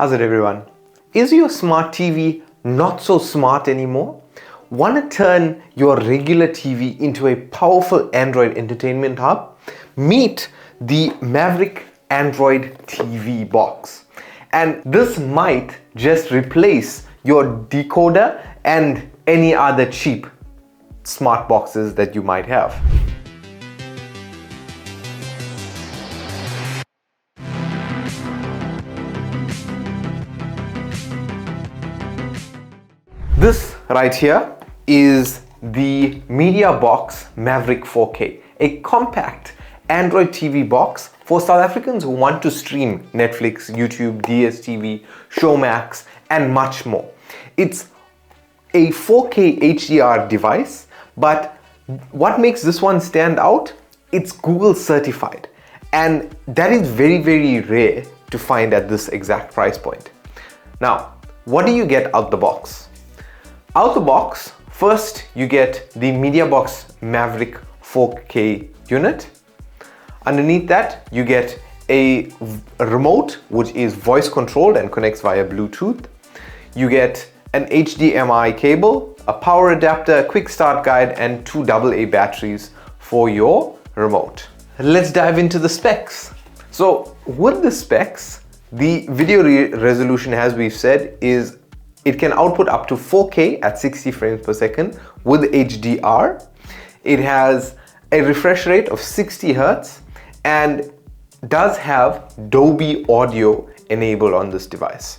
How's it, everyone? Is your smart TV not so smart anymore? Want to turn your regular TV into a powerful Android entertainment hub? Meet the Maverick Android TV box. And this might just replace your decoder and any other cheap smart boxes that you might have. This right here is the Mediabox Maverick 4K, a compact Android TV box for South Africans who want to stream Netflix, YouTube, DSTV, Showmax, and much more. It's a 4K HDR device, but what makes this one stand out? It's Google certified, and that is very, very rare to find at this exact price point. Now, what do you get out the box? Out the box, first you get the Mediabox Maverick 4K unit. Underneath that, you get a remote which is voice controlled and connects via Bluetooth. You get an HDMI cable, a power adapter, a quick start guide, and 2 AA batteries for your remote. Let's dive into the specs. So with the specs, the video resolution, as we've said, is it can output up to 4K at 60 frames per second with HDR. It has a refresh rate of 60 Hz and does have Dolby Audio enabled on this device.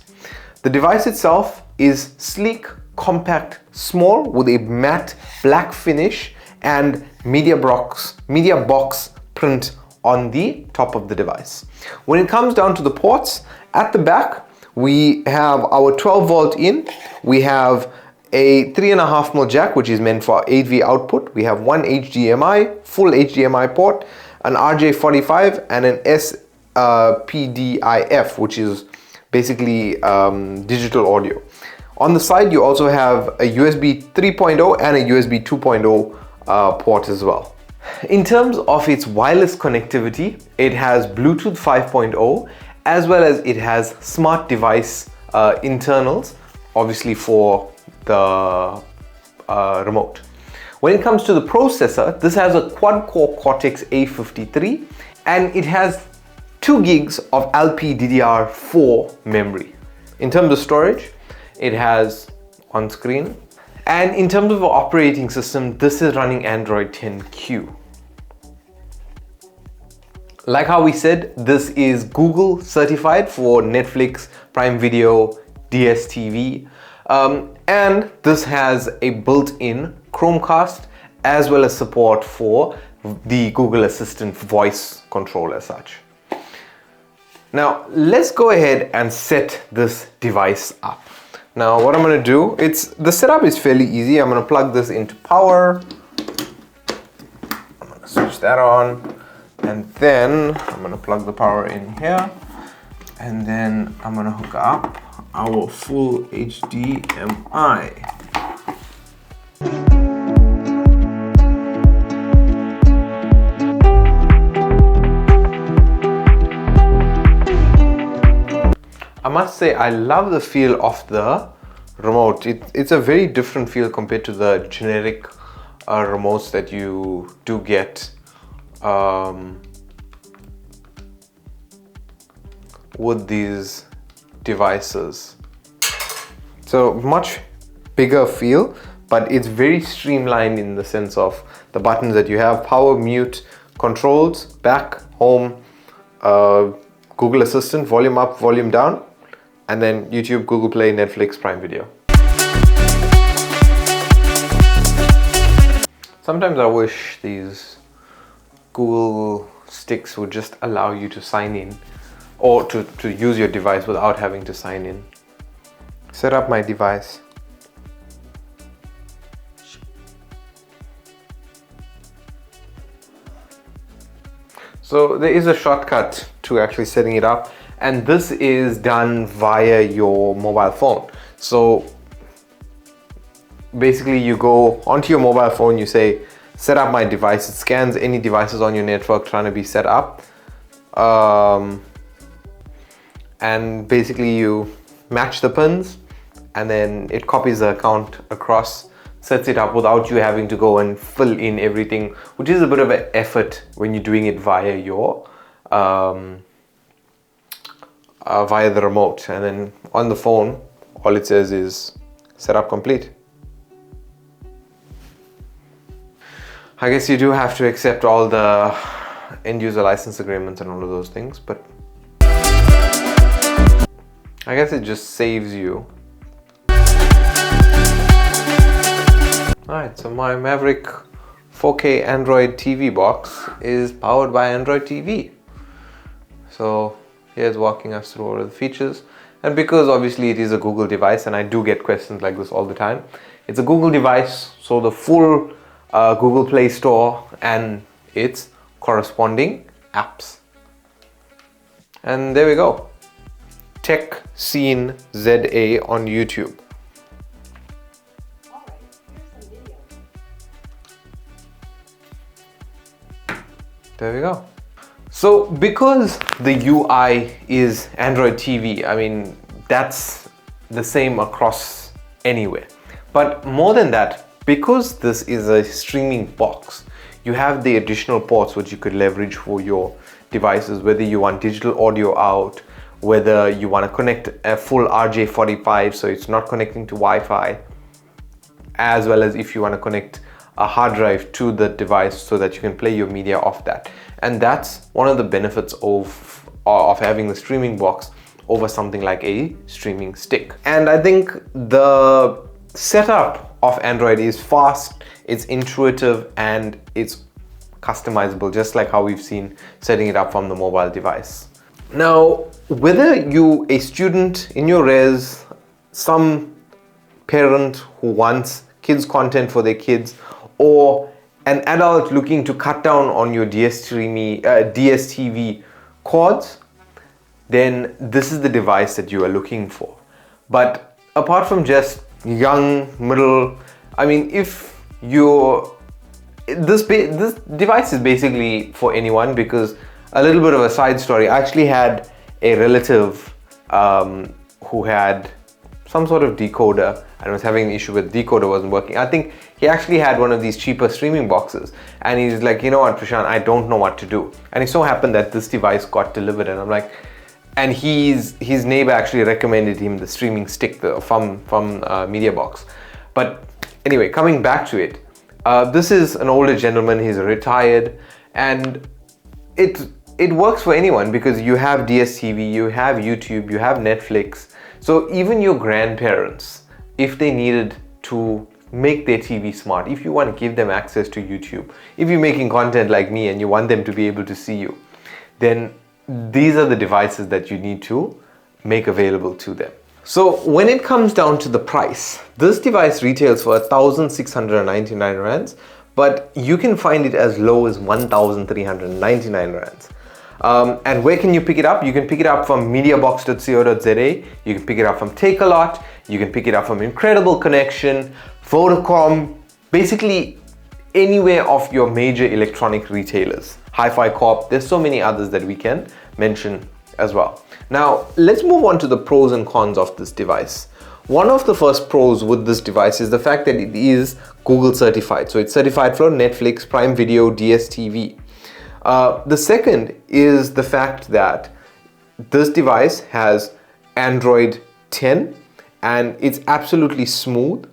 The device itself is sleek, compact, small with a matte black finish and Mediabox print on the top of the device. When it comes down to the ports, at the back, we have our 12 volt in, we have a 3.5mm jack which is meant for AV output, we have one HDMI, full HDMI port, an RJ45 and an SPDIF which is basically digital audio. On the side you also have a USB 3.0 and a USB 2.0 port as well. In terms of its wireless connectivity, it has Bluetooth 5.0 as well as it has smart device internals, obviously for the remote. When it comes to the processor, this has a quad-core Cortex A53 and it has 2 gigs of LPDDR4 memory. In terms of storage, it has on screen. And in terms of operating system, this is running Android 10Q. Like how we said, this is Google certified for Netflix, Prime Video, DSTV, and this has a built-in Chromecast as well as support for the Google Assistant voice control as such. Now let's go ahead and set this device up. Now what I'm going to do, the setup is fairly easy. I'm going to plug this into power. I'm going to switch that on. And then I'm going to plug the power in here, and then I'm going to hook up our full HDMI. I must say I love the feel of the remote. It's a very different feel compared to the generic remotes that you do get with these devices. So much bigger feel, but it's very streamlined in the sense of the buttons that you have: power, mute, controls, back, home, Google Assistant, volume up, volume down, and then YouTube, Google Play, Netflix, Prime Video. Sometimes I wish these Google sticks would just allow you to sign in or to use your device without having to sign in. Set up my device. So there is a shortcut to actually setting it up, and this is done via your mobile phone. So basically you go onto your mobile phone, you say set up my device. It scans any devices on your network trying to be set up. and basically you match the pins and then it copies the account across, sets it up without you having to go and fill in everything, which is a bit of an effort when you're doing it via your via the remote. And then on the phone, all it says is setup complete. I guess you do have to accept all the end user license agreements and all of those things, but I guess it just saves you. Alright, so my Maverick 4K Android TV box is powered by Android TV. So here's walking us through all of the features. And because obviously it is a Google device, and I do get questions like this all the time, it's a Google device, so the full Google Play Store and its corresponding apps. And there we go. techsceneza on YouTube. There we go. So because the UI is Android TV, I mean, that's the same across anywhere. But more than that, because this is a streaming box, you have the additional ports which you could leverage for your devices, whether you want digital audio out, whether you want to connect a full RJ45 so it's not connecting to Wi-Fi, as well as if you want to connect a hard drive to the device so that you can play your media off that. And that's one of the benefits of having the streaming box over something like a streaming stick. And I think the setup of Android is fast, it's intuitive, and it's customizable, just like how we've seen setting it up from the mobile device. Now, whether you a student in your res, some parent who wants kids content for their kids, or an adult looking to cut down on your DSTV cords, then this is the device that you are looking for. But apart from just young, middle, I mean, if you're this device is basically for anyone, because a little bit of a side story, I actually had a relative who had some sort of decoder and was having an issue with decoder wasn't working. I think he actually had one of these cheaper streaming boxes, and he's like, you know what, Prashant, I don't know what to do. And it so happened that this device got delivered, and I'm like, and his neighbor actually recommended him the streaming stick from Mediabox. But anyway, coming back to it, this is an older gentleman, he's retired, and it works for anyone because you have DSTV, you have YouTube, you have Netflix. So even your grandparents, if they needed to make their TV smart, if you want to give them access to YouTube, if you're making content like me and you want them to be able to see you, then these are the devices that you need to make available to them. So when it comes down to the price, this device retails for 1,699 rands, but you can find it as low as 1,399 rands. And where can you pick it up? You can pick it up from mediabox.co.za, you can pick it up from Takealot, you can pick it up from Incredible Connection, Vodacom, basically anywhere of your major electronic retailers. Hi-Fi Corp, there's so many others that we can mention as well. Now, let's move on to the pros and cons of this device. One of the first pros with this device is the fact that it is Google certified. So it's certified for Netflix, Prime Video, DSTV. The second is the fact that this device has Android 10 and it's absolutely smooth,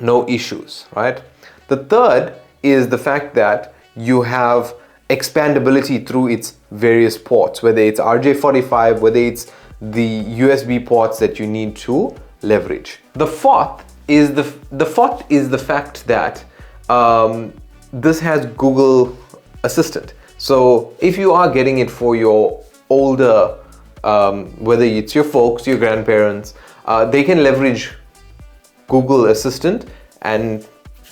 no issues, right? The third is the fact that you have expandability through its various ports, whether it's RJ45, whether it's the USB ports that you need to leverage. The fourth is the fact that this has Google Assistant. So if you are getting it for your older, whether it's your folks, your grandparents, they can leverage Google Assistant and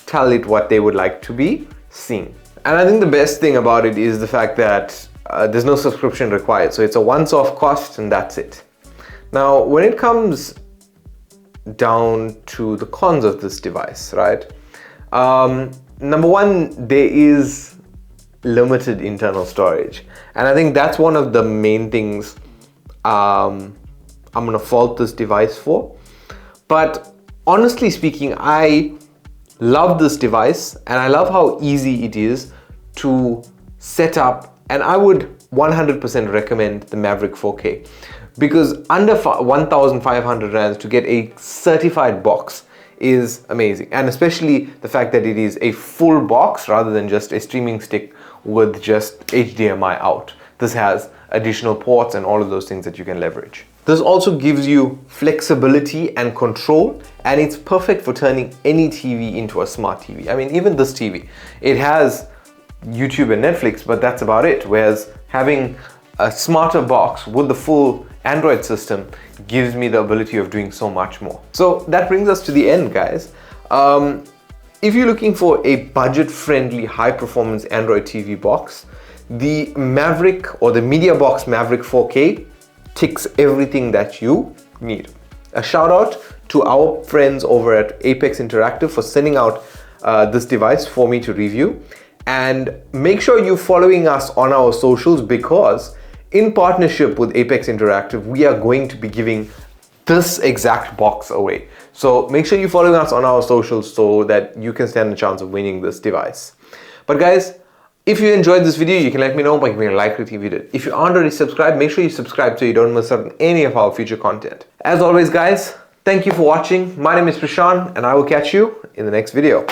tell it what they would like to be seen. And I think the best thing about it is the fact that there's no subscription required. So it's a once-off cost and that's it. Now, when it comes down to the cons of this device, right? Number one, there is limited internal storage. And I think that's one of the main things I'm gonna fault this device for. But honestly speaking, I love this device and I love how easy it is to set up, and I would 100% recommend the Maverick 4K because under 1,500 rands to get a certified box is amazing, and especially the fact that it is a full box rather than just a streaming stick with just HDMI out. This has additional ports and all of those things that you can leverage. This also gives you flexibility and control, and it's perfect for turning any TV into a smart TV. I mean, even this TV, it has YouTube and Netflix, but that's about it. Whereas having a smarter box with the full Android system gives me the ability of doing so much more. So that brings us to the end, guys. If you're looking for a budget-friendly, high-performance Android TV box, the Maverick or the Mediabox Maverick 4K ticks everything that you need. A shout out to our friends over at Apex Interactive for sending out this device for me to review. And make sure you're following us on our socials, because in partnership with Apex Interactive, we are going to be giving this exact box away. So make sure you're following us on our socials so that you can stand a chance of winning this device. But guys, if you enjoyed this video, you can let me know by giving a like if you did. If you aren't already subscribed, make sure you subscribe so you don't miss out on any of our future content. As always, guys, thank you for watching. My name is Prashant, and I will catch you in the next video.